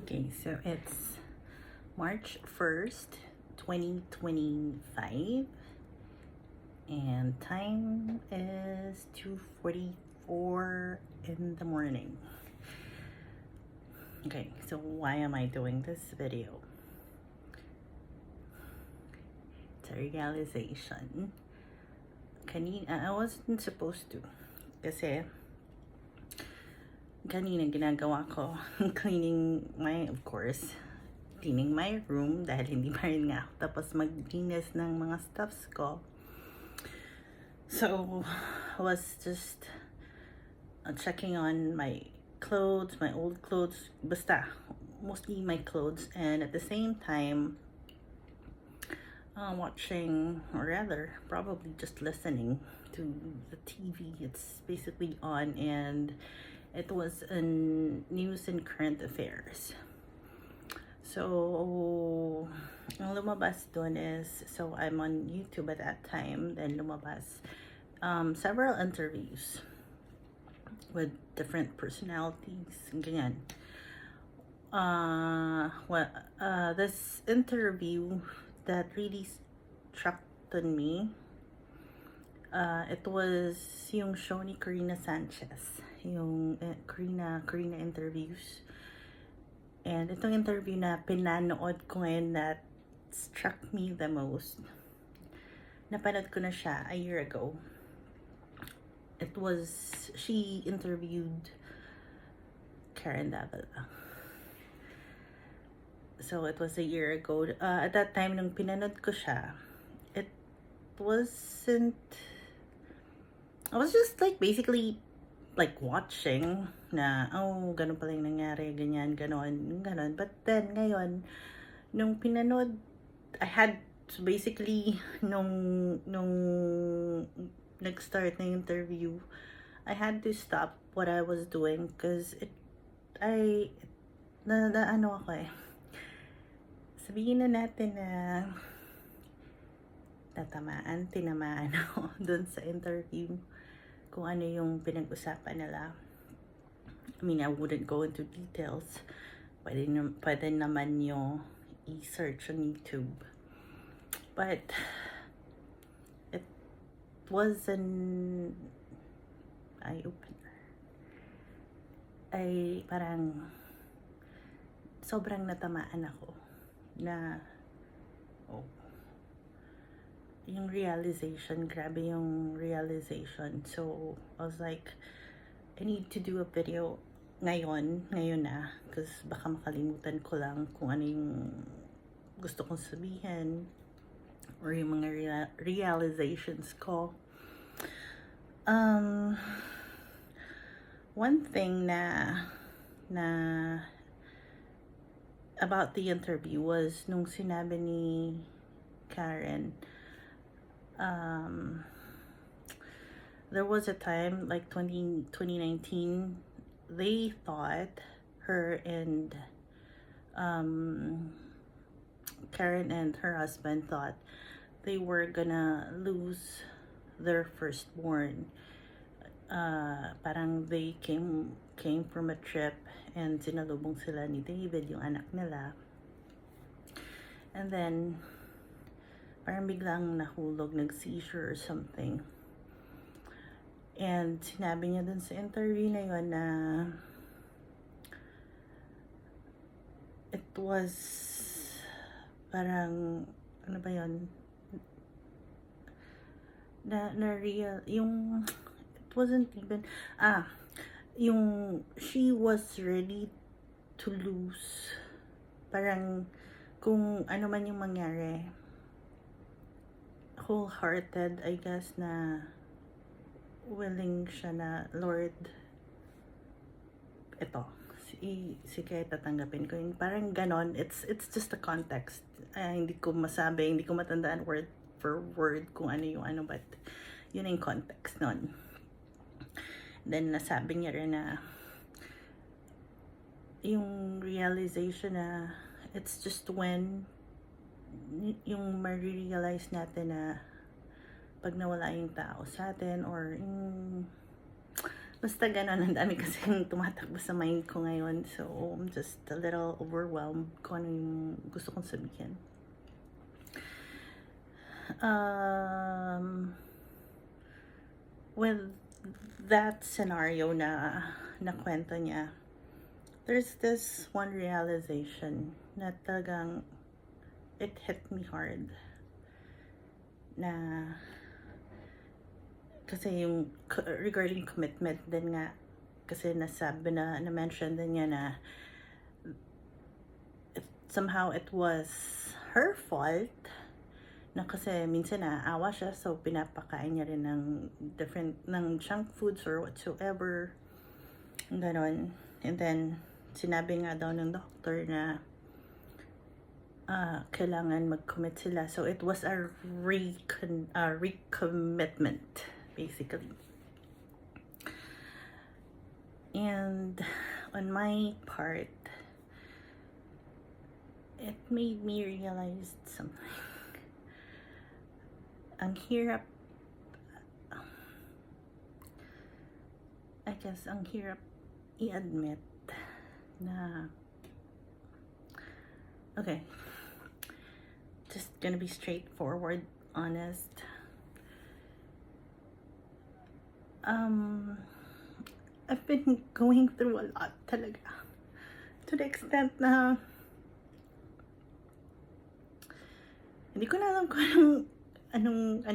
Okay, so it's March 1st, 2025, and time is 2:44 in the morning. Okay, so why am I doing this video? It's a realization. I wasn't supposed to. Kasi kanina ginagawa ko, cleaning my room dahil hindi pa rin nga ako tapos maglinis ng mga stuffs ko. So, I was just checking on my clothes, my old clothes, basta, mostly my clothes, and at the same time, watching, or rather, probably just listening to the TV. It's basically on, and it was in news and current affairs. So, ang lumabas doon is, so I'm on YouTube at that time, then lumabas several interviews with different personalities, ganyan. This interview that really struck on me, it was yung show ni Karina Sanchez, yung Karina interviews. And itong interview na pinanood ko ngayon that struck me the most, napanood ko na siya a year ago. She interviewed Karen Davila. So it was a year ago. At that time, nung pinanood ko siya, I was just basically watching na, oh, ganun pala yung nangyari, ganyan, ganon. But then, ngayon, nung pinanood, I had to basically, nung nag-start na yung interview, I had to stop what I was doing because sabihin na natin na tinamaan ako dun sa interview kung ano yung pinag-usapan nila. I mean, I wouldn't go into details. Pwede naman yung i-search on YouTube. But it was an eye-opener. Ay parang sobrang natamaan ako na, oh, yung realization, grabe yung realization. So, I was like, I need to do a video ngayon na, because baka makalimutan ko lang kung ano yung gusto kong sabihin or yung mga realizations ko. One thing na about the interview was nung sinabi ni Karen, there was a time 2019, they thought, her and Karen and her husband thought they were gonna lose their firstborn. Parang they came from a trip and sinalubong sila ni David, yung anak nila. And then parang biglang nahulog, nag-seizure or something. And sinabi niya dun sa interview na yun na it was parang, ano ba yun? Na real, yung, it wasn't even, yung she was ready to lose. Parang kung ano man yung mangyari, wholehearted, I guess, na willing siya na, Lord, ito, sige, tatanggapin ko yun. Parang ganon. It's just a context. Hindi ko matandaan word for word kung ano yung ano, but yun yung context nun. Then nasabi niya rin na yung realization na it's just when yung ma-realize natin na pag nawala yung tao sa atin, or yung Basta ganon, ang dami kasing tumatakbo sa mind ko ngayon. So, I'm just a little overwhelmed kung ano yung gusto kong sabihin. With that scenario na kwento niya, there's this one realization na talagang it hit me hard. Na kasi yung regarding commitment din nga, kasi nasabi na-mention din niya na somehow it was her fault na kasi minsan naawa siya, so pinapakain niya rin ng junk foods or whatsoever, ganon. And then sinabi nga daw ng doctor na kailangan mag-commit sila, so it was a recommitment basically. And on my part, it made me realize something. Ang hirap, I guess, ang hirap i-admit na, okay, just gonna be straightforward, honest. I've been going through a lot talaga, to the extent na hindi ko na alam kung anong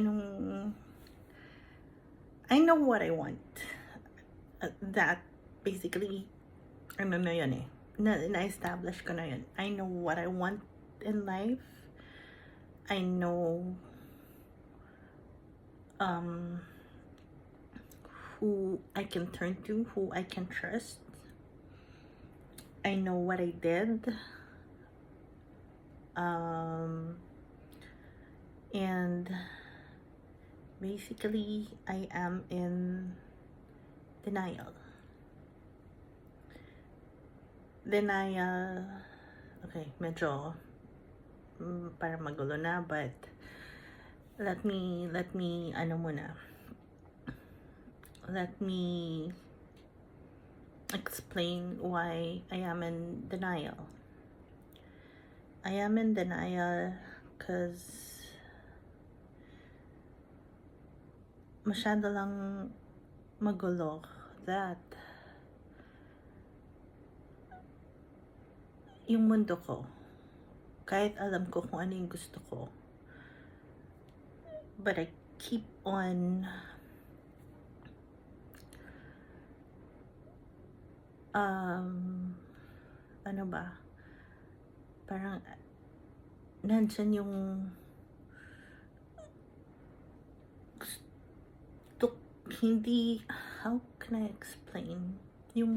I know what I want. That basically, ano na yun eh, na-establish ko na yun. I know what I want in life. I know who I can turn to, who I can trust. I know what I did. And basically, I am in denial. Okay, medyo para magulo na, but let me explain why I am in denial. I am in denial because masyado lang magulo that yung mundo ko, kahit alam ko kung ano yung gusto ko, but I keep on parang nandyan yung hindi, how can I explain, yung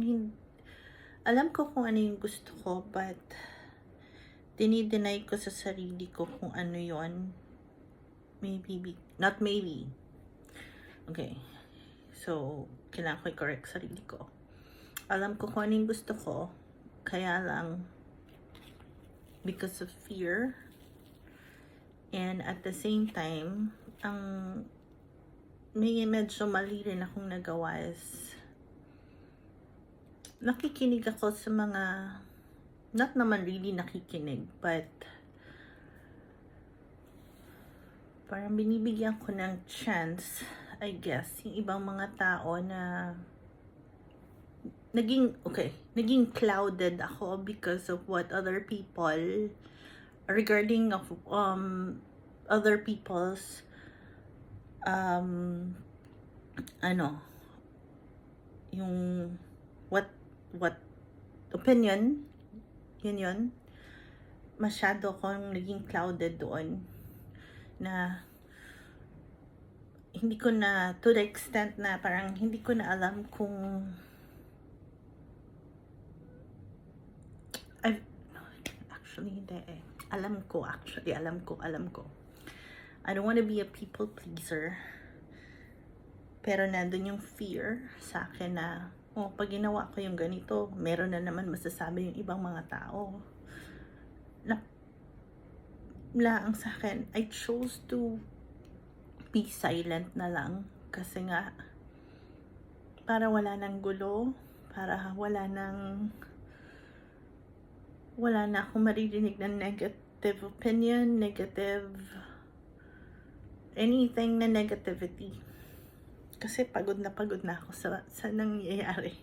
alam ko kung ano yung gusto ko, but dinideny ko sa sarili ko kung ano yon. Not maybe. Okay, so kailangan ko i-correct sarili ko. Alam ko kung ano yung gusto ko, kaya lang because of fear, and at the same time, ang may medyo mali rin akong nagawa is nakikinig ako sa mga, not naman really nakikinig, but parang binibigyan ko ng chance, I guess, yung ibang mga tao na naging clouded ako because of what other people, regarding of other people's yung what opinion, yun masyado akong naging clouded doon, na hindi ko na, to the extent na parang hindi ko na alam kung alam ko. I don't want to be a people pleaser, pero nandun yung fear sa akin na, pag ginawa ko yung ganito, meron na naman masasabi yung ibang mga tao. Ang sa akin, I chose to be silent na lang, kasi nga para wala nang gulo, para wala na akong maririnig ng negative opinion, negative anything na negativity. Kasi pagod na ako sa nangyayari.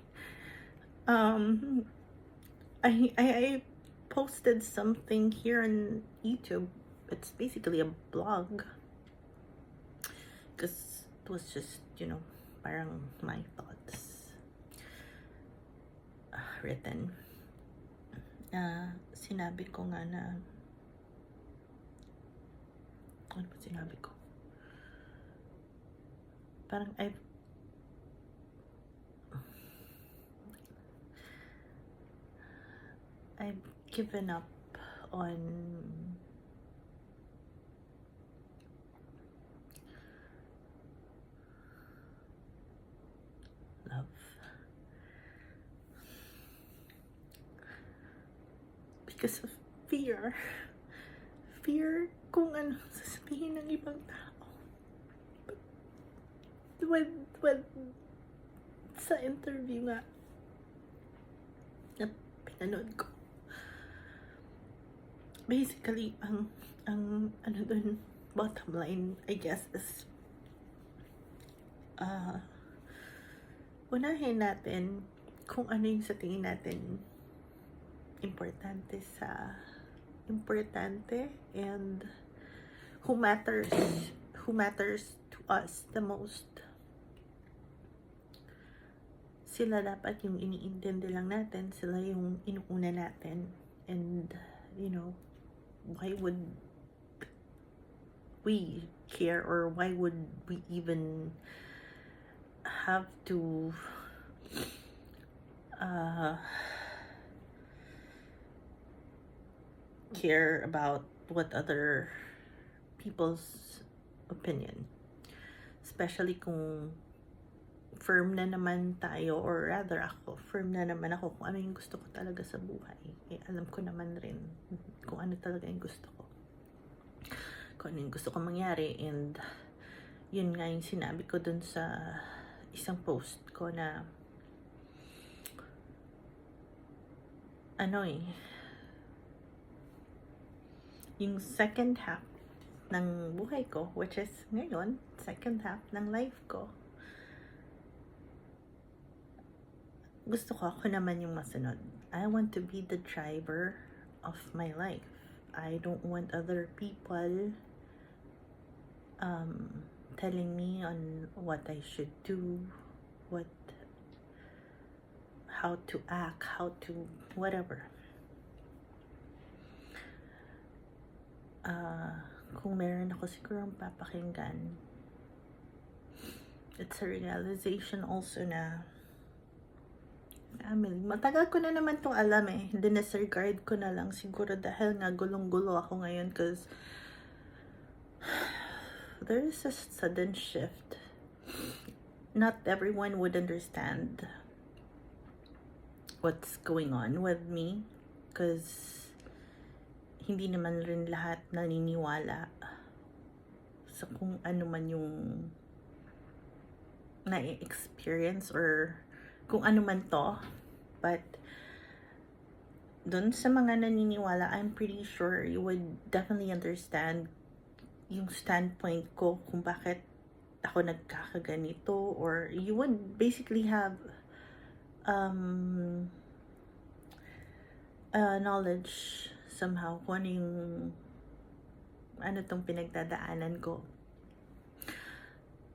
I posted something here on YouTube. It's basically a blog. Because it was just, parang my thoughts written. Sinabi ko nga na, ano ba sinabi ko? Parang I've given up on love. Because of fear. Fear kung ano sasabihin ng ibang tao. But when sa interview nga na pinanood ko, basically ang ano dun, bottom line I guess is unahin natin kung ano yung sa tingin natin importante and who matters to us the most. Sila dapat yung iniintindi lang natin, sila yung inuuna natin, and why would we care, or why would we even have to care about what other people's opinion, especially kung firm na naman tayo, or rather ako, firm na naman ako kung ano yung gusto ko talaga sa buhay. Alam ko naman rin kung ano talaga yung gusto ko, kung ano yung gusto ko mangyari. And yun nga yung sinabi ko dun sa isang post ko na yung second half ng buhay ko, which is ngayon, second half ng life ko, gusto ko ako naman yung masunod. I want to be the driver of my life. I don't want other people telling me on what I should do, how to act, how to whatever. Kung meron ako siguro papakinggan, it's a realization also na matagal ko na naman itong alam dinisregard ko na lang siguro dahil nga gulong-gulo ako ngayon, because there is a sudden shift. Not everyone would understand what's going on with me, because hindi naman rin lahat naniniwala sa kung ano man yung na-experience or kung ano man to. But dun sa mga naniniwala, I'm pretty sure you would definitely understand yung standpoint ko kung bakit ako nagkakaganito, or you would basically have knowledge somehow kung ano tong pinagdadaanan ko.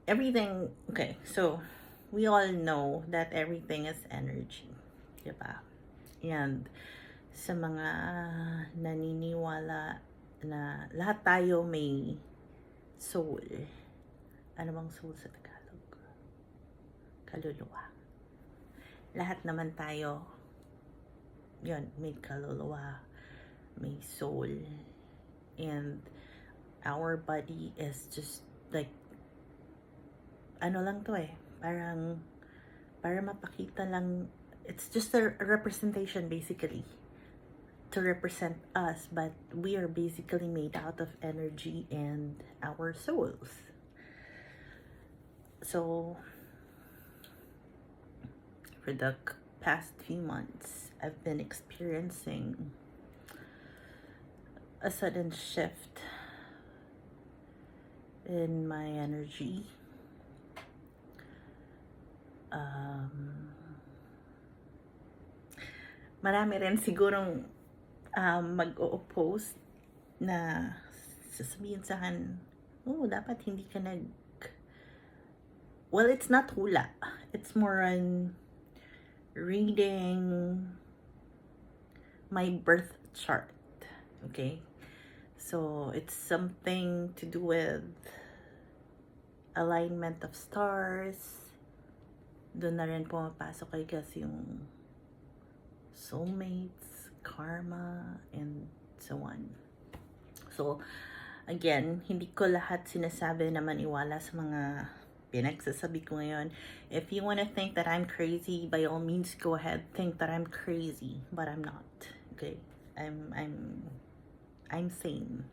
Everything, okay, so we all know that everything is energy, diba? And sa mga naniniwala na lahat tayo may soul. Ano bang soul sa Tagalog? Kaluluwa. Lahat naman tayo, yun, may kaluluwa, may soul, and our body is just like ano lang to parang para mapakita lang, it's just a representation basically to represent us, but we are basically made out of energy and our souls. So for the past few months, I've been experiencing a sudden shift in my energy. Marami rin sigurong mag-o-oppose na sasabihin sa akin, oh, dapat hindi ka well, it's not hula. It's more on reading my birth chart. Okay? So, it's something to do with alignment of stars. Doon na rin pumapasok, I guess, yung soulmates, karma, and so on. So, again, hindi ko lahat sinasabi na maniwala sa mga pinagsasabi ko ngayon. If you want to think that I'm crazy, by all means, go ahead. Think that I'm crazy, but I'm not. Okay? I'm sane.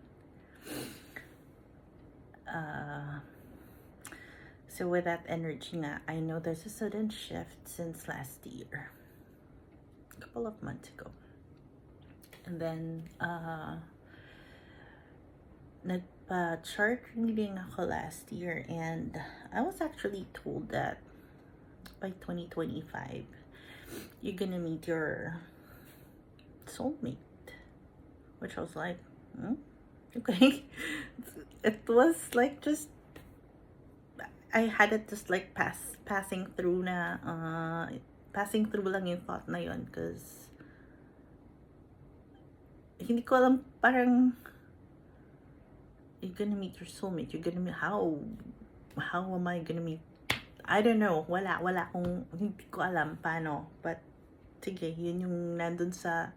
So with that energy nga, I know there's a sudden shift since last year. A couple of months ago. And then, nagpa-chart reading ako last year, and I was actually told that by 2025, you're gonna meet your soulmate. Which I was like, okay. It was like just, I had it just like passing through lang yung thought na yun, because hindi ko alam, parang you're gonna meet your soulmate, you're gonna meet, how am I gonna meet, I don't know, wala akong, hindi ko alam paano, but sige, yun yung nandun sa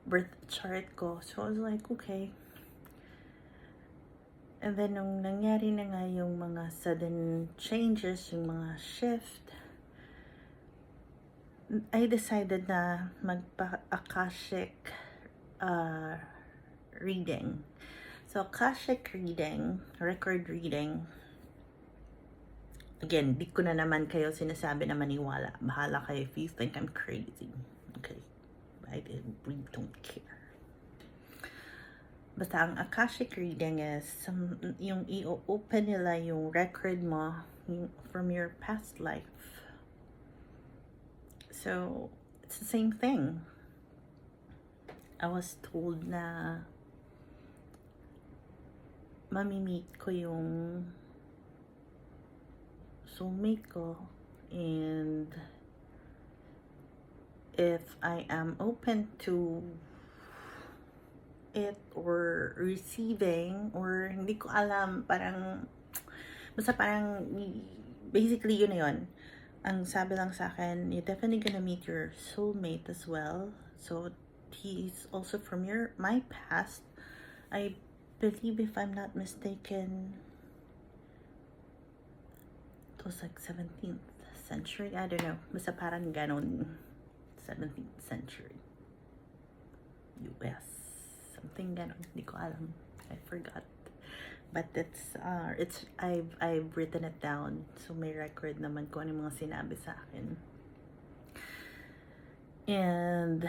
birth chart ko. So I was like, okay. And then nung nangyari na nga yung mga sudden changes, yung mga shift, I decided na magpa-Akashic reading. So, Akashic reading, record reading, again, di ko na naman kayo sinasabi na maniwala. Bahala kayo if you think I'm crazy. Okay? I really don't care. Basta ang Akashic reading is yung i-open nila yung record mo from your past life. So, it's the same thing. I was told na mamimit ko yung soulmate ko, and if I am open to it or receiving, or hindi ko alam, parang basta parang basically yun na yun. Ang sabi lang sa akin, you're definitely gonna meet your soulmate as well. So he's also from my past. I believe, if I'm not mistaken, it was like 17th century. I don't know. Basta parang ganon. 17th century. US. Something ganon. Hindi ko alam. I forgot. But I've written it down. So may record naman kung ano mga sinabi sa akin. And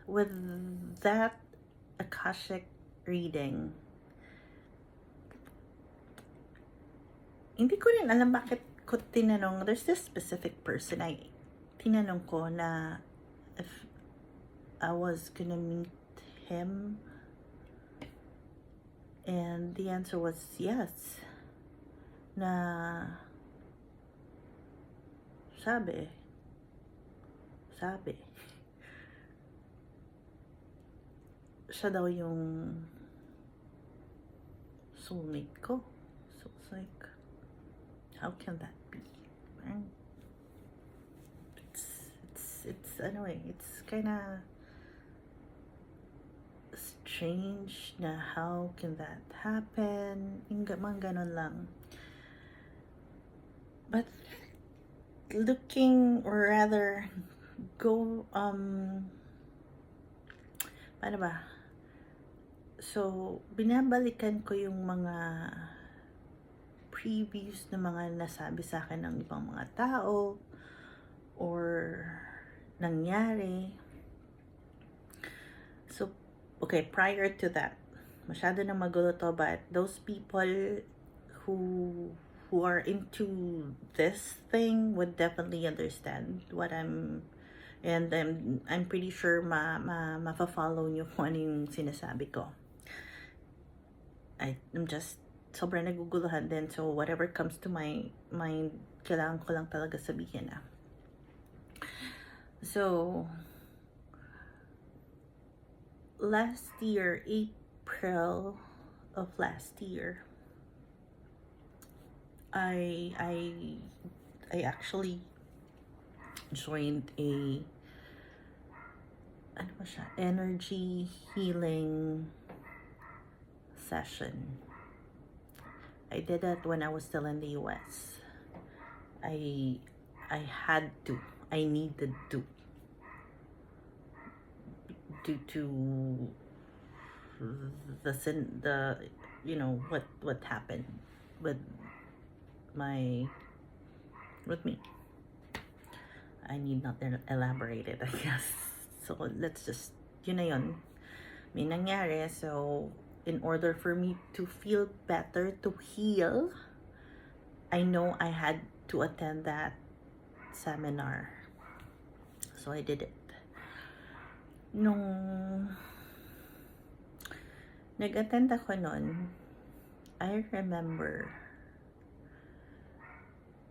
with that Akashic reading, hindi ko rin alam bakit ko tinanong. There's this specific person tinanong ko na if I was gonna meet him, and the answer was yes. Na sabi siya daw yung soulmate ko. So it's like, how can that be? It's anyway, it's kinda strange na how can that happen? Yung mga ganon lang. But looking, or rather paano ba? So, binabalikan ko yung mga previous na mga nasabi sa akin ng ibang mga tao, or nangyari. So, okay, prior to that, masyado na magulo to, but those people who are into this thing would definitely understand what I'm, and I'm pretty sure ma-follow nyo kung ano yung sinasabi ko. I'm just sobrang naguguluhan din, so whatever comes to my mind, kailangan ko lang talaga sabihin na. So, last year, April of last year, I actually joined a ano ba siya, energy healing session. I did that when I was still in the US. I had to. I needed to. Due to the you know what happened with me. I need not elaborate it, I guess. So let's just, yun na yun. May nangyari, so in order for me to feel better, to heal, I know I had to attend that seminar. So I did it. Nung nag-attend ako nun, I remember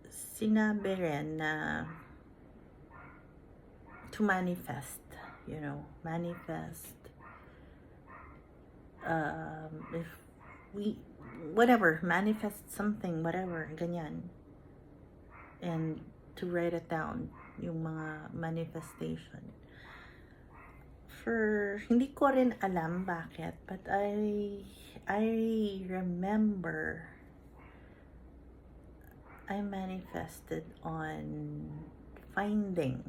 sinabi rin na to manifest, manifest. If we, whatever, manifest something, whatever, ganyan. And to write it down, yung mga manifestation. Hindi ko rin alam bakit, but I remember I manifested on finding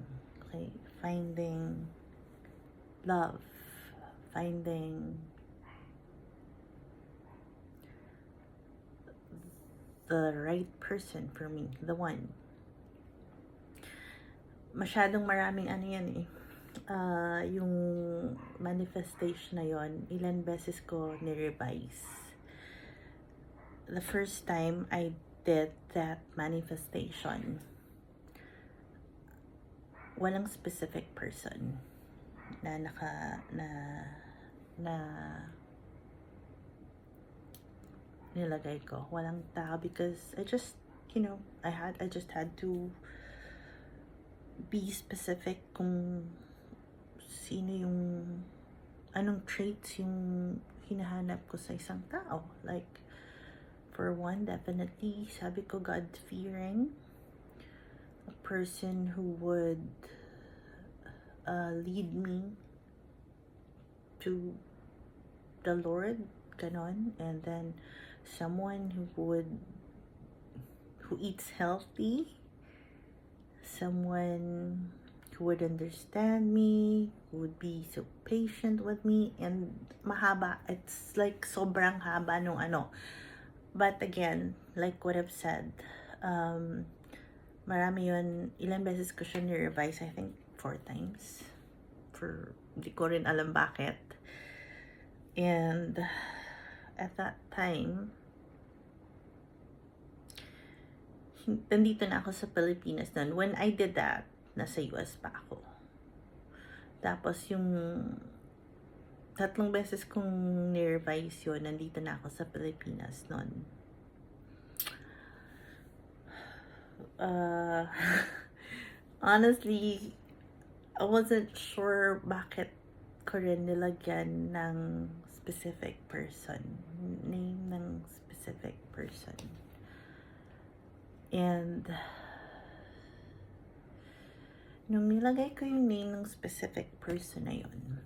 love, finding the right person for me, the one. Masyadong maraming ano yan eh. Yung manifestation na yon, ilan beses ko ni-revise. The first time I did that manifestation, walang specific person na nilagay ko. Walang tao because I just, I just had to be specific kung sino yung, anong traits yung hinahanap ko sa isang tao. Like, for one, definitely, sabi ko, God-fearing. A person who would lead me to the Lord, ganon. And then, someone who eats healthy. Someone who would understand me, who would be so patient with me, and mahaba. It's like sobrang haba nung ano. But again, like what I've said, marami yun, ilang beses ko siya ni-revise, I think 4 times. Di ko rin alam bakit. And at that time, nandito na ako sa Pilipinas nun. When I did that, nasa US pa ako. Tapos yung 3 beses kong ni-revise yun, nandito na ako sa Pilipinas nun. Honestly, I wasn't sure bakit ko rin nilagyan ng specific person. Name ng specific person. And nung nilagay ko yung name ng specific person na yun,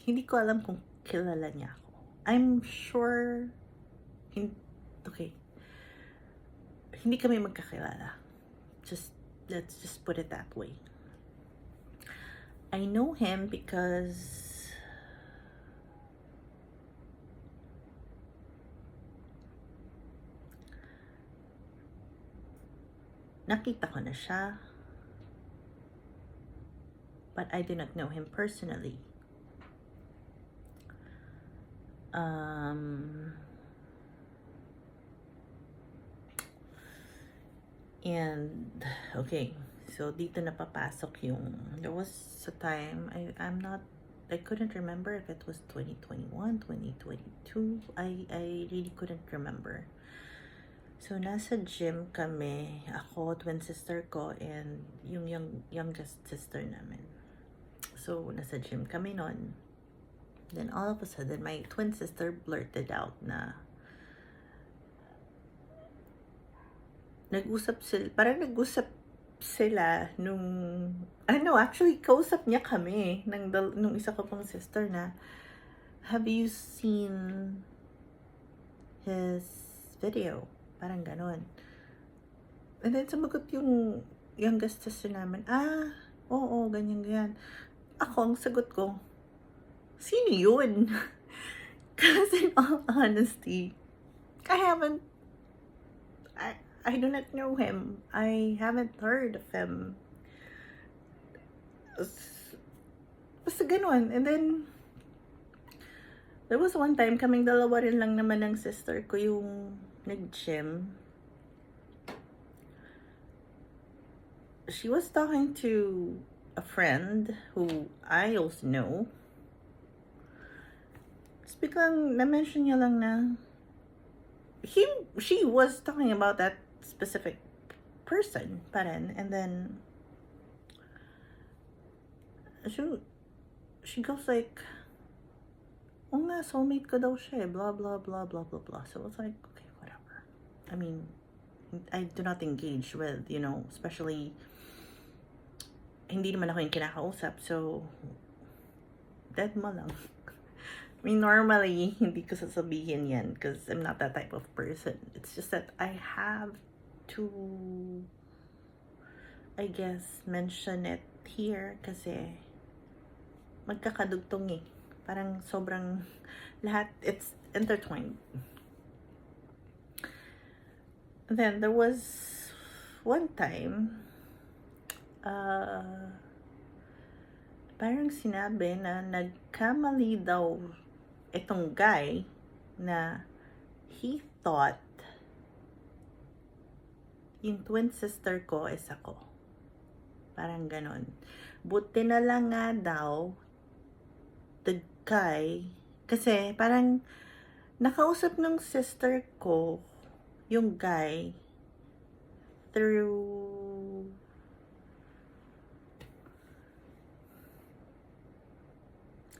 hindi ko alam kung kilala niya ako. I'm sure, hindi kami magkakilala. Let's just put it that way. I know him because nakita ko na siya, but I do not know him personally. And okay, so dito na papasok yung, there was a time I couldn't remember if it was 2021, 2022. I really couldn't remember. So nasa gym kami, ako, twin sister ko, and yung youngest sister namin. So nasa gym kami nun. Then all of a sudden, my twin sister blurted out na parang nag-usap sila nung, actually, kausap niya kami nung isa ko pang sister na, have you seen his video? Parang ganon. And then sumagot yung youngest sister namin, oo, ganyan. Ako, ang sagot ko, sino yun? Kasi in all honesty, I do not know him. I haven't heard of him. Basta ganun. And then, there was one time, kaming dalawa rin lang naman ng sister ko yung nag-gym. She was talking to a friend who I also know. Tapos biglang na-mention niya lang na she was talking about that specific person pa rin. And then she goes like, oh nga, soulmate ko daw siya, blah blah blah blah blah blah. So it's like, okay, whatever. I mean, I do not engage with, especially hindi naman ako yung kinakausap, so dead mo lang. I mean, normally, hindi ko sasabihin yan because I'm not that type of person. It's just that I have to, I guess, mention it here kasi magkakadugtong eh. Parang sobrang lahat, it's intertwined. And then there was one time, parang sinabi na nagkamali daw itong guy na he thought yung twin sister ko is ako. Parang ganon. Buti na lang nga daw the guy, kasi parang nakausap ng sister ko yung guy through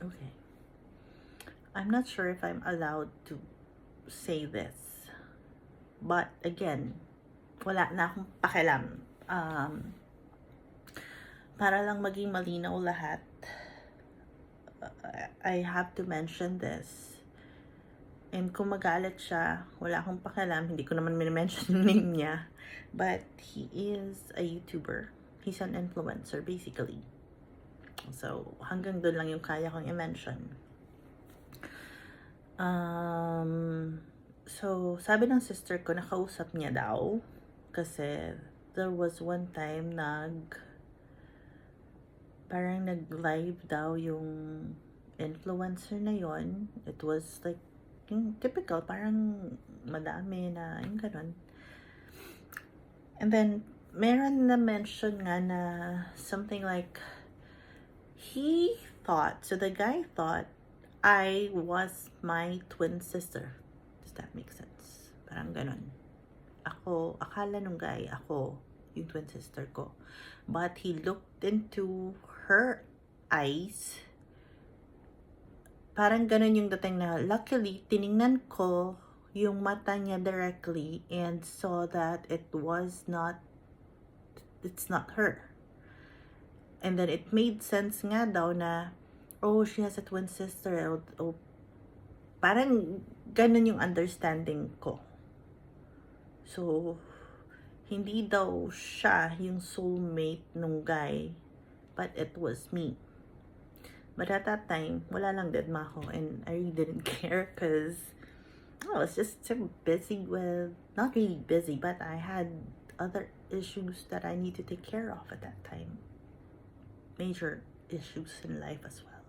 okay. I'm not sure if I'm allowed to say this. But again, wala na akong pakialam. Para lang maging malinaw lahat, I have to mention this. And kung magalit siya, wala akong pakialam. Hindi ko naman minimension yung name niya. But he is a YouTuber. He's an influencer, basically. So, hanggang doon lang yung kaya kong i-mention. So, sabi ng sister ko, nakausap niya daw. Kasi, there was one time parang nag-live daw yung influencer na yon. It was like, yung typical, parang madami na, yung ganun. And then, meron na mention nga na something like, the guy thought I was my twin sister. Does that make sense? Parang ganun. Akala nung guy, ako yung twin sister ko. But he looked into her eyes. Parang ganun yung dating na, luckily, tiningnan ko yung mata niya directly and saw that it's not her. And then it made sense nga daw na, oh, she has a twin sister. Oh, parang ganun yung understanding ko. So, hindi daw siya yung soulmate nung guy, but it was me. But at that time, wala lang deadma ako, and I really didn't care because I was just so busy with, not really busy, but I had other issues that I need to take care of at that time. Major issues in life as well.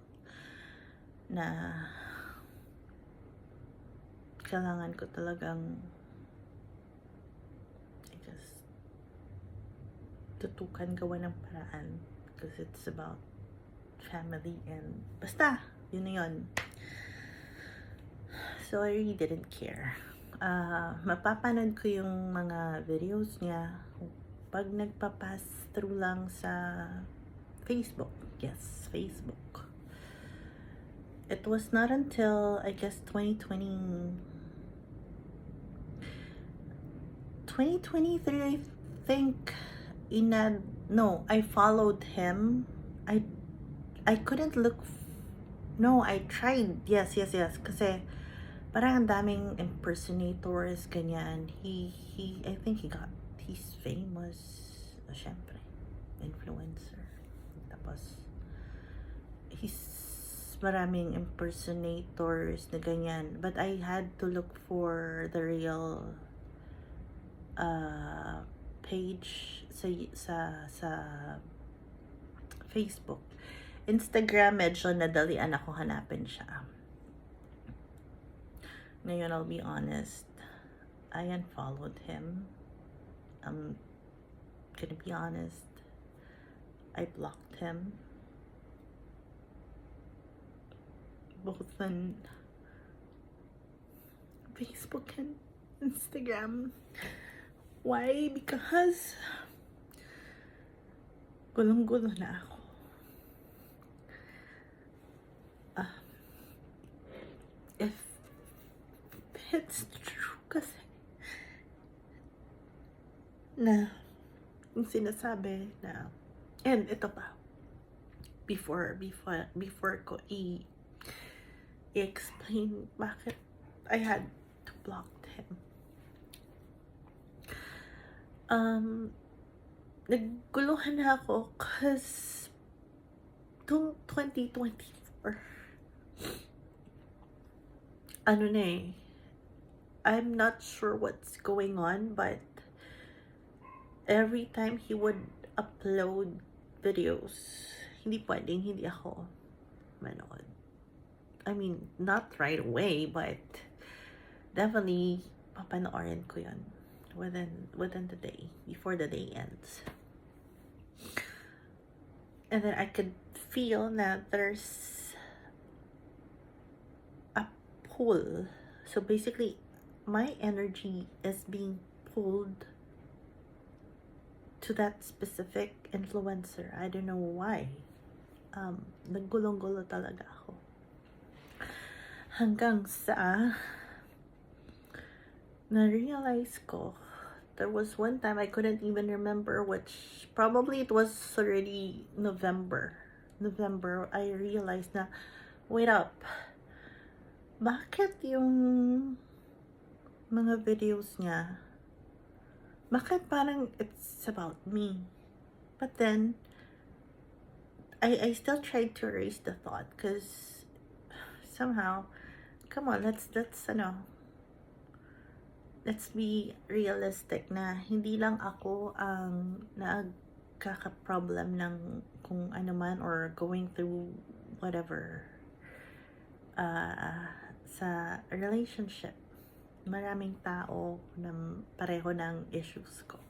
Na kailangan ko talagang, I guess, tutukan, gawa ng paraan. Because it's about family and basta, yun na yun. So I really didn't care. Mapapanood ko yung mga videos niya pag nagpa-pass through lang sa Facebook. Yes, Facebook. It was not until, I guess, 2023, I think, I followed him. I couldn't look, no, I tried, yes, kasi parang ang daming impersonators, ganyan. I think he's famous, syempre, influencer. Tapos, maraming impersonators na ganyan. But I had to look for the real page sa Facebook. Instagram, medyo nadalian ako hanapin siya. Ngayon, I'll be honest, I unfollowed him. I'm gonna be honest, I blocked him. Both on Facebook and Instagram. Why? Because gulong-gulo na ako. If it's true kasi na yung sinasabi na, and ito pa, before ko i-explain bakit I had to block him. Nagguluhan na ako cause 2024 I'm not sure what's going on, but every time he would upload videos, hindi pwedeng hindi ako manood. I mean, not right away, but definitely papanoorin ko yun within the day, before the day ends. And then I could feel that there's a pull. So basically, my energy is being pulled to that specific influencer. I don't know why. Naggulong-gulo talaga ako. Hanggang sa na-realize ko, there was one time I couldn't even remember which, probably it was already November, I realized na, wait up, bakit yung mga videos niya, bakit parang it's about me? But then, I still tried to erase the thought, because somehow, come on, let's be realistic na hindi lang ako ang nagkaka-problem ng kung ano man or going through whatever sa relationship. Maraming tao na pareho ng issues ko.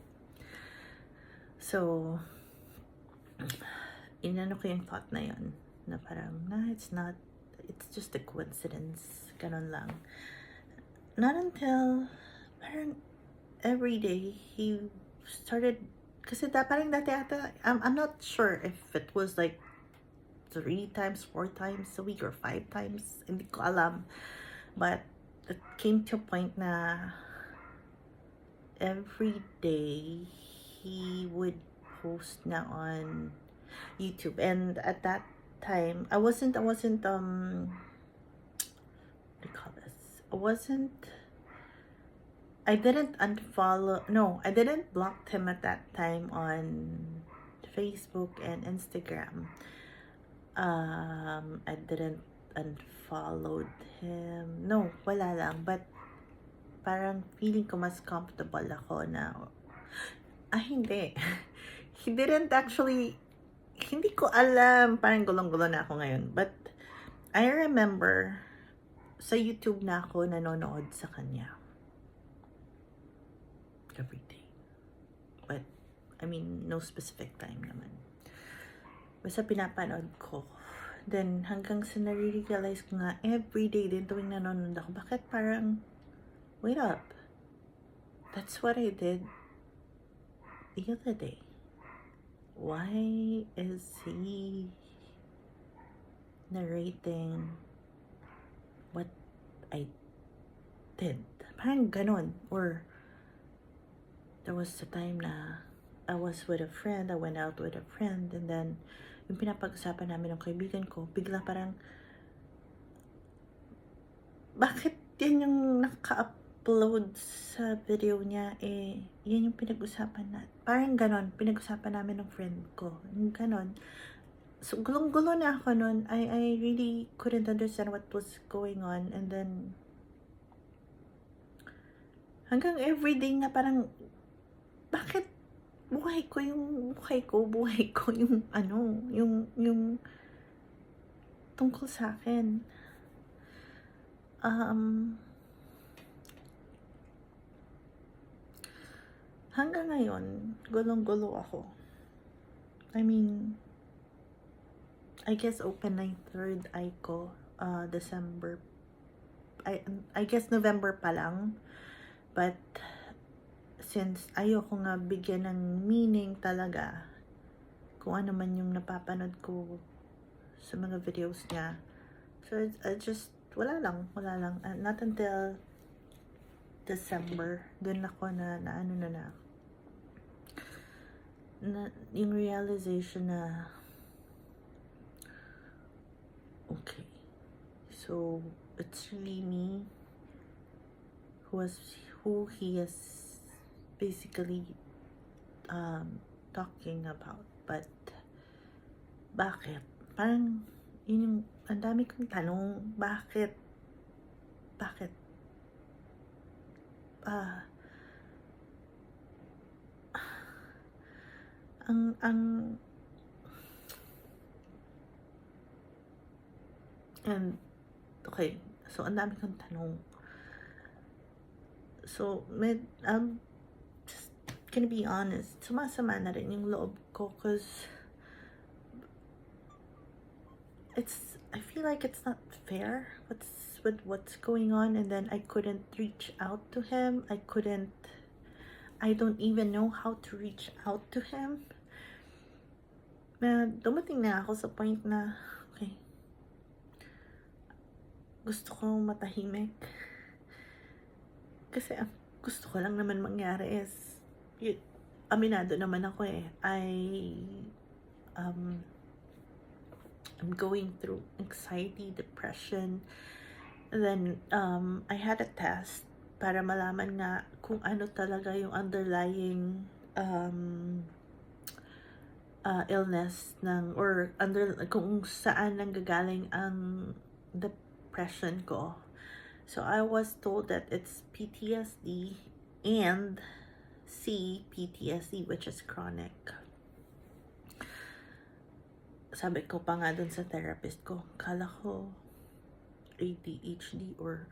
So, inano ko yung thought na yun, na parang, it's just a coincidence, ganun lang. Not until, parang, every day, he started, kasi parang dati ata, I'm not sure if it was like 3 times, 4 times a week, or 5 times, hindi ko alam, but it came to a point na every day he would post na on YouTube. And at that time, I wasn't what do you call this? I didn't block him at that time on Facebook and Instagram. I didn't unfollowed him. No, wala lang. But parang feeling ko mas comfortable ako na Hindi. He didn't actually, hindi ko alam, parang gulong-gulo na ako ngayon. But, I remember, sa YouTube na ako nanonood sa kanya. Every day. But, I mean, no specific time naman. Basta pinapanood ko. Then, hanggang sa nare-realize ko nga, everyday din tuwing nanonood ako, bakit parang, wait up. That's what I did the other day. Why is he narrating what I did? Parang ganon. Or, there was a time na I was with a friend, I went out with a friend, and then, yung pinapag-usapan namin ng kaibigan ko, bigla parang, bakit yan yung naka-upload sa video niya, yan yung pinag-usapan na, parang ganon, pinag-usapan namin ng friend ko, yung ganon. So, gulong-gulo na ako nun. I really couldn't understand what was going on, and then, hanggang everyday na parang, bakit buhay ko yung yung tungkol sa akin. Hanggang ngayon, gulong-gulo ako. I mean, I guess open na yung third eye ko, December. I guess November pa lang. But, since ayoko nga bigyan ng meaning talaga kung ano man yung napapanood ko sa mga videos niya. So, I just, wala lang. Not until December, dun ako na yung realization na, okay, so, it's really me who he is basically talking about. But, bakit? Parang, yun yung, ang dami kong tanong, bakit? And, okay, so, ang dami kong tanong. So, I'm just gonna be honest, sumasama na rin yung loob ko, cause I feel like it's not fair with what's going on, and then I couldn't reach out to him. I don't even know how to reach out to him. Na dumating na ako sa point na, okay, gusto ko matahimik. Kasi ang gusto ko lang naman mangyari is, aminado naman ako I'm going through anxiety, depression. And then, I had a test para malaman nga kung ano talaga yung underlying illness kung saan nanggagaling ang depression ko. So, I was told that it's PTSD and CPTSD, which is chronic. Sabi ko pa nga dun sa therapist ko, kala ko ADHD or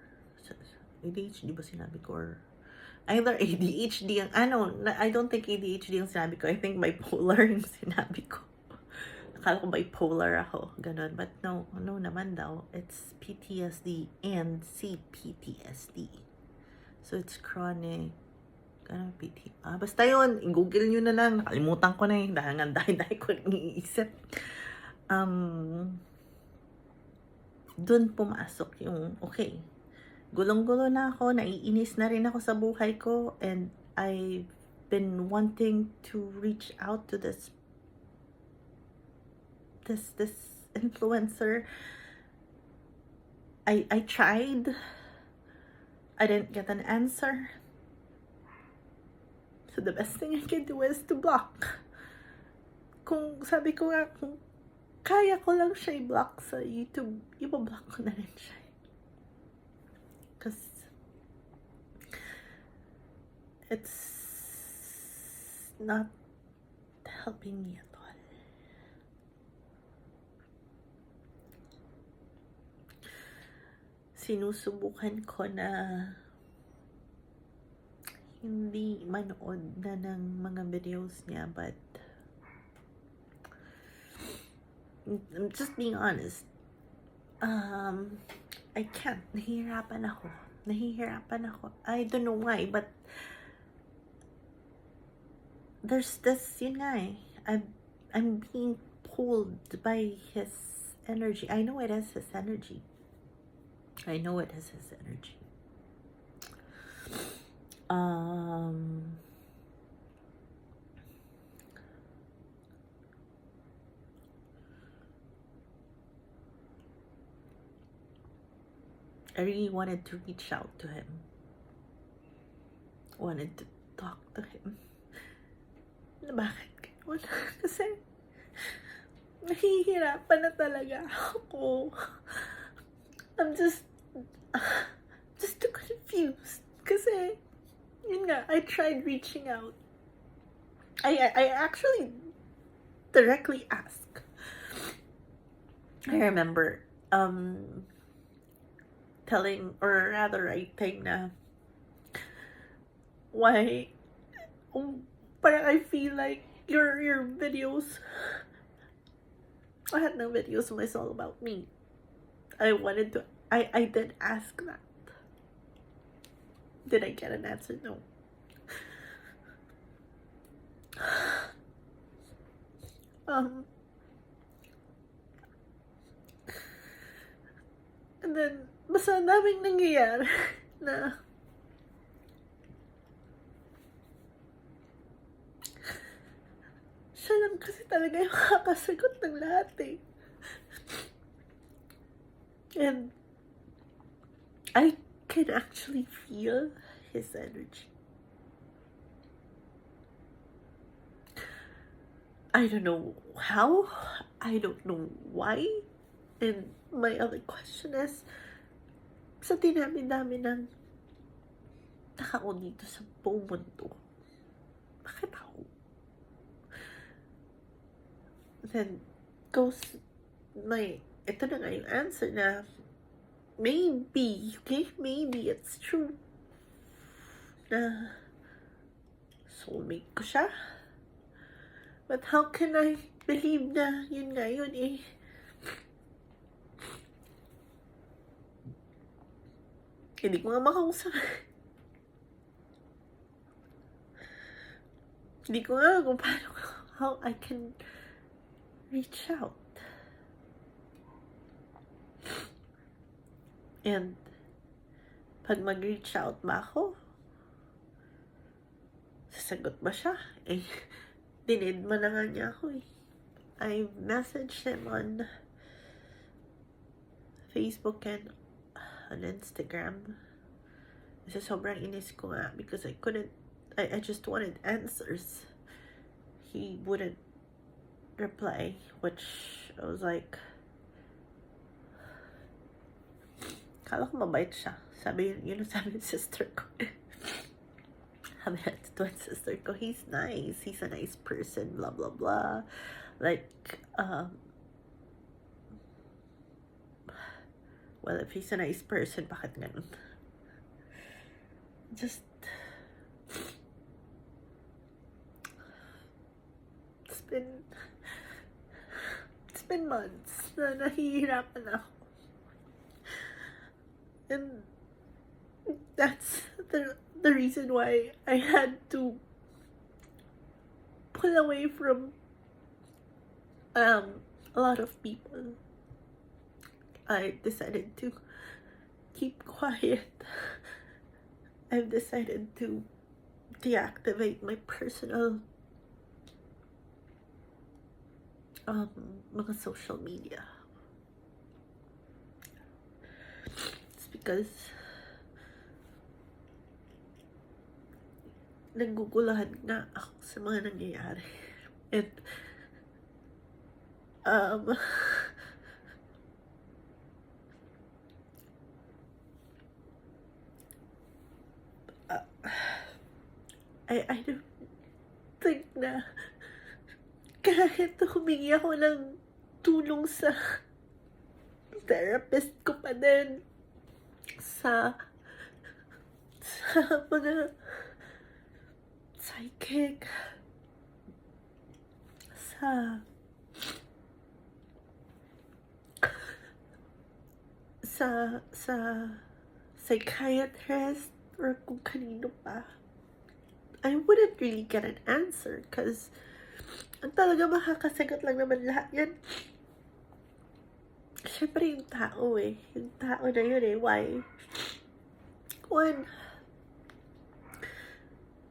ADHD ba sinabi ko, or either ADHD ang I don't think ADHD ang sinabi ko, I think bipolar yung sinabi ko. Akala ko bipolar ako, ganun. But no naman daw, it's PTSD and CPTSD. So it's chronic basta yun, i-google nyo na lang, nakalimutan ko na dahil ko nang iisip. Dun pumasok yung, okay, gulong-gulo na ako, naiinis na rin ako sa buhay ko, and I've been wanting to reach out to this influencer. I tried. I didn't get an answer. So the best thing I can do is to block. Kung sabi ko nga, kung kaya ko lang siya i-block sa YouTube, i-block ko na rin siya. Because it's not helping me at all. Sinusubukan ko na hindi manood na ng mga videos niya, but I'm just being honest. I can't. Nahihirapan ako. I don't know why, but there's this, yun nga eh. I'm being pulled by his energy. I know it is his energy. I really wanted to reach out to him. Wanted to talk to him. Bakit ganun? Kasi nahihirapan na talaga ako. I'm just too confused. Kasi, yun nga, I tried reaching out. I actually directly asked. I remember telling, or rather writing na why parang I feel like your videos, lahat ng videos mo is all about me. I did ask that. Did I get an answer? No. And then, basta daming nangyayari na siya lang kasi talaga yung makakasagot ng lahat eh. And I can actually feel his energy. I don't know how, I don't know why. And my other question is, sa dinami-dami ng tao dito sa buong mundo, bakit ako? Then goes ito na nga yung answer na maybe it's true na soulmate ko siya. But how can I believe na yun nga yun eh? Hindi ko nga makausap. Hindi ko nga kung paano, how I can reach out. And pag mag-reach out ba ako, sasagot ba siya? Eh, dinid mo na nga niya ako eh. I messaged him on Facebook and on Instagram. Kasi sobrang inis ko nga because I just wanted answers. He wouldn't reply, which I was like, kala ko mabait siya. Sabi ng sister ko. Sabi ng twin sister ko, he's nice. He's a nice person, blah, blah, blah. Like, well, if he's a nice person, bakit ganun? Just, it's been months na nahihirapan ako. And that's the reason why I had to pull away from a lot of people. I decided to keep quiet. I've decided to deactivate my personal mga social media. It's because nagugulahan nga ako sa mga nangyayari. And I don't think na kahit humingi ako ng tulong sa therapist ko pa din, sa mga psychic, sa psychiatrist, or kung kanino pa, I wouldn't really get an answer because ang talaga makakasagot lang naman lahat yan. Siyempre yung tao eh. Yung tao na yun eh. Why? One,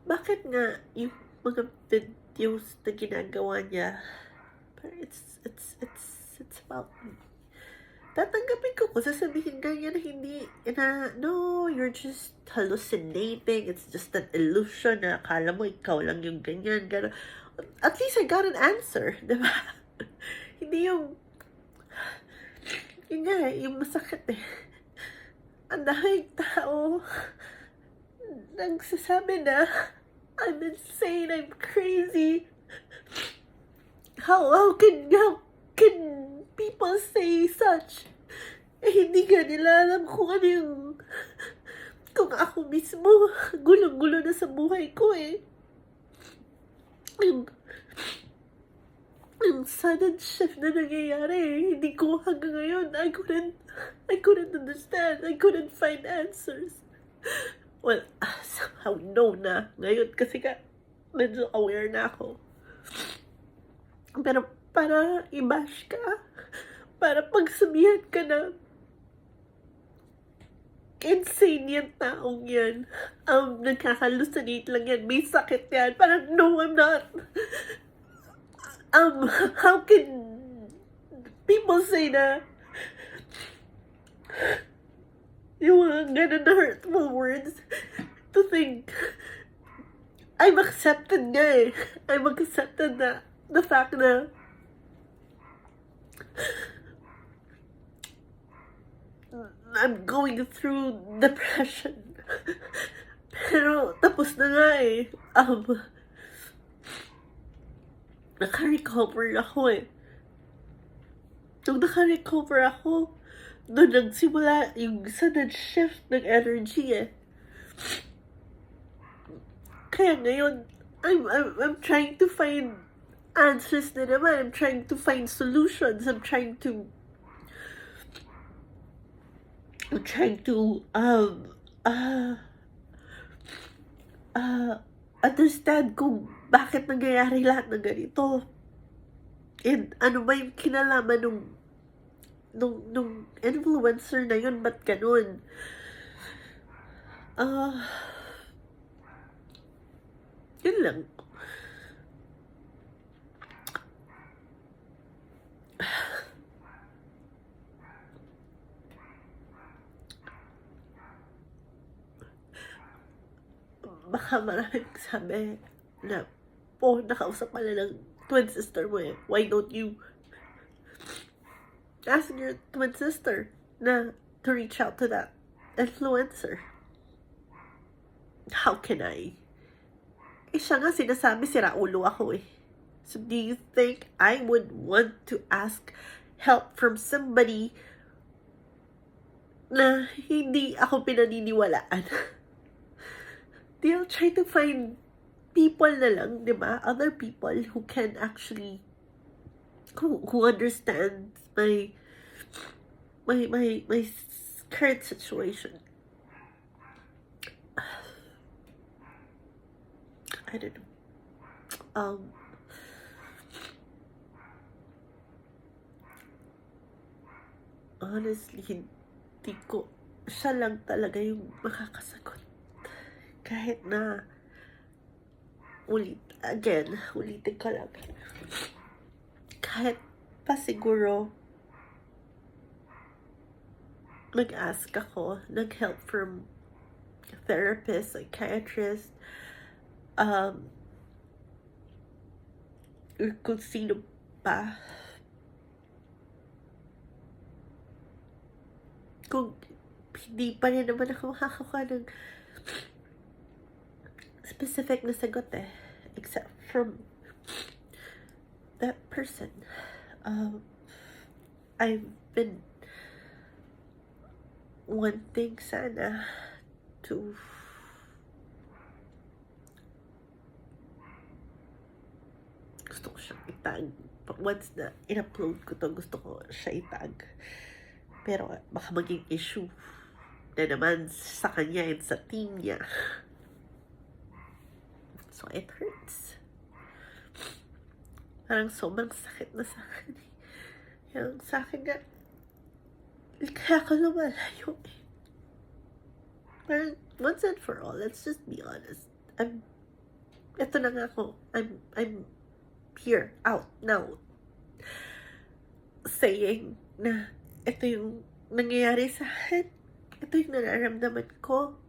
bakit nga yung mga videos na ginagawa niya, but it's about me. Tatanggapin ko kung sasabihin ganyan na hindi, na, no, you're just hallucinating, it's just an illusion, na akala mo ikaw lang yung ganyan, gano'n. At least I got an answer, di ba? Hindi yung nga, yung masakit eh. Ang daming tao nagsasabi na I'm insane, I'm crazy. How can people say such? Eh, hindi ka nila alam kung ano yung, kung ako mismo, gulong-gulo na sa buhay ko eh. Yung sudden shift na nangyayari eh. Hindi ko hanggang ngayon, I couldn't understand. I couldn't find answers. Well, somehow no na. Ngayon kasi ka, medyo aware na ako. Pero para i-bash ka, para pagsabihan ka na insane yan taong yan. Nagkakalusinate lang yan. May sakit yan. Parang, no, I'm not. How can people say na yung mga ganun na hurtful words to think I'm accepted nga eh. I'm accepted na the fact na I'm going through depression. Pero tapos na nga eh. Naka-recover ako eh. Nung naka-recover ako, doon nagsimula yung sudden shift ng energy eh. Kaya ngayon, I'm trying to find answers na naman. I'm trying to find solutions. I'm trying to understand kung bakit nangyayari lahat ng ganito. And ano ba yung kinalaman nung influencer na yun, ba't ganun? Yun lang. Baka maraming sabi na, nakausap pala ng twin sister mo eh. Why don't you ask your twin sister na to reach out to that influencer? How can I? Eh, siya nga sinasabi, sira ulo ako eh. So do you think I would want to ask help from somebody na hindi ako pinaniniwalaan? They'll try to find people na lang, di ba? Other people who can actually, who understand my current situation. I don't know. Honestly, hindi ko, siya lang talaga yung makakasagot. Kahit na, ulitin ko lang. Kahit pa siguro, nag-ask ako, nag-help from therapist, psychiatrist, or kung sino pa. Kung hindi pa rin naman ako makakakuha ng specific na sagot eh. Except from that person. I've been wanting sana to gusto ko siyang itag. Once na in-upload ko to, gusto ko siya itag. Pero baka maging issue na naman sa kanya and sa team niya. So it hurts. Parang sobrang sakit na sa akin. Yung sa akin nga, kaya ka lumalayo eh. Parang once and for all, let's just be honest. Ito na nga ako. I'm here, out, now. Saying na ito yung nangyayari sa akin. Ito yung nararamdaman ko.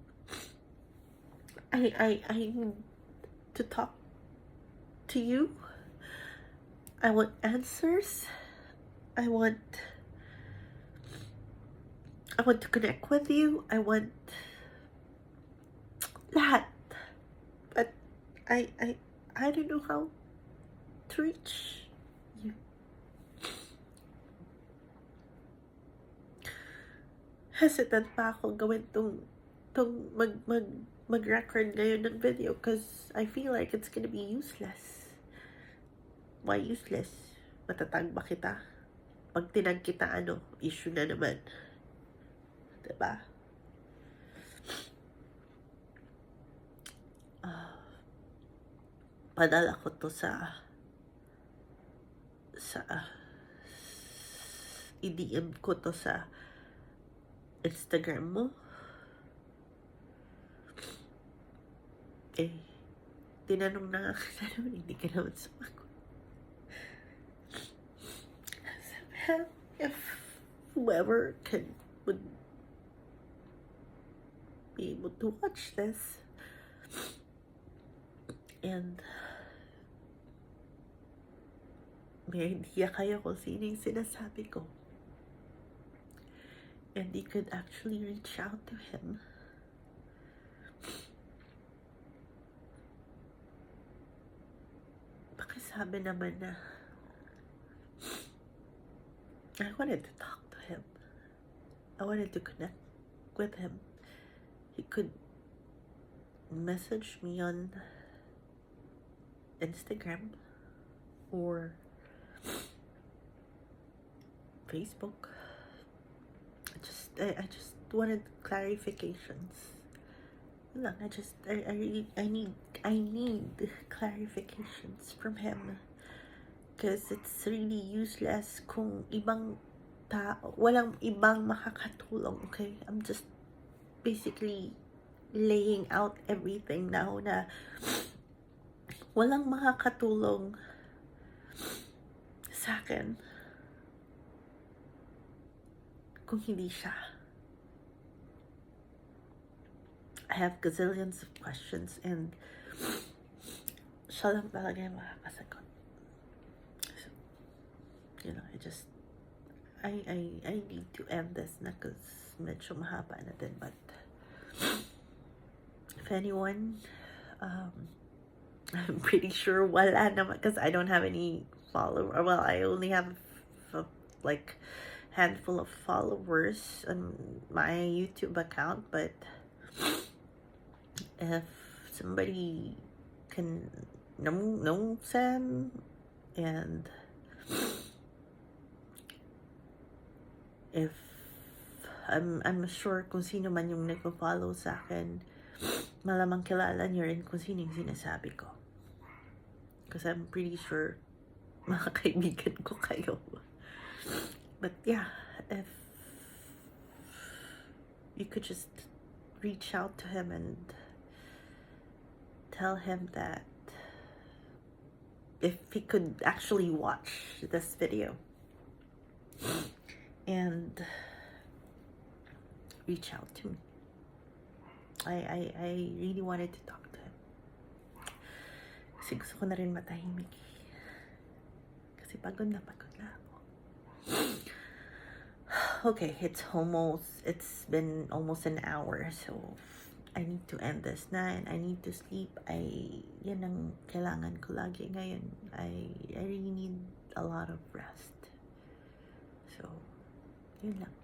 I need to talk to you. I want answers. I want to connect with you. I want lahat. But I don't know how to reach you. Hesitant pa ako gawin tong mag-record ngayon ng video because I feel like it's gonna be useless. Why useless? Matatag ba kita? Pag tinag kita, issue na naman. Diba? Padala ko to i-DM ko to sa Instagram mo. Tinanong na nga kita naman, hindi ka naman sumagot. If whoever would be able to watch this and may idea kayo kung sino yung sinasabi ko, and you could actually reach out to him, pakisabi naman na I wanted to talk to him. I wanted to connect with him. He could message me on Instagram or Facebook. I just wanted clarifications. I need clarifications from him. Because it's really useless kung walang ibang makakatulong, okay? I'm just basically laying out everything now na walang makakatulong sa akin kung hindi siya. I have gazillions of questions and siya lang talaga yung makakasagot. I need to end this na because medyo mahaba na din, but if anyone, I'm pretty sure wala naman because I don't have any followers. Well, I only have like handful of followers on my YouTube account, but if somebody can know Sam and if I'm sure kung sino man yung nagpo-follow sa akin, malamang kilala niyo rin kung sino yung sinasabi ko. Because I'm pretty sure mga kaibigan ko kayo. But yeah, if you could just reach out to him and tell him that if he could actually watch this video and reach out to me. I really wanted to talk to him. Kasi gusto ko na rin matahimik. Kasi pagod na ako. Okay, it's been almost an hour, so I need to end this na and I need to sleep. Yan ang kailangan ko lagi ngayon. I really need a lot of rest. So, yun lang.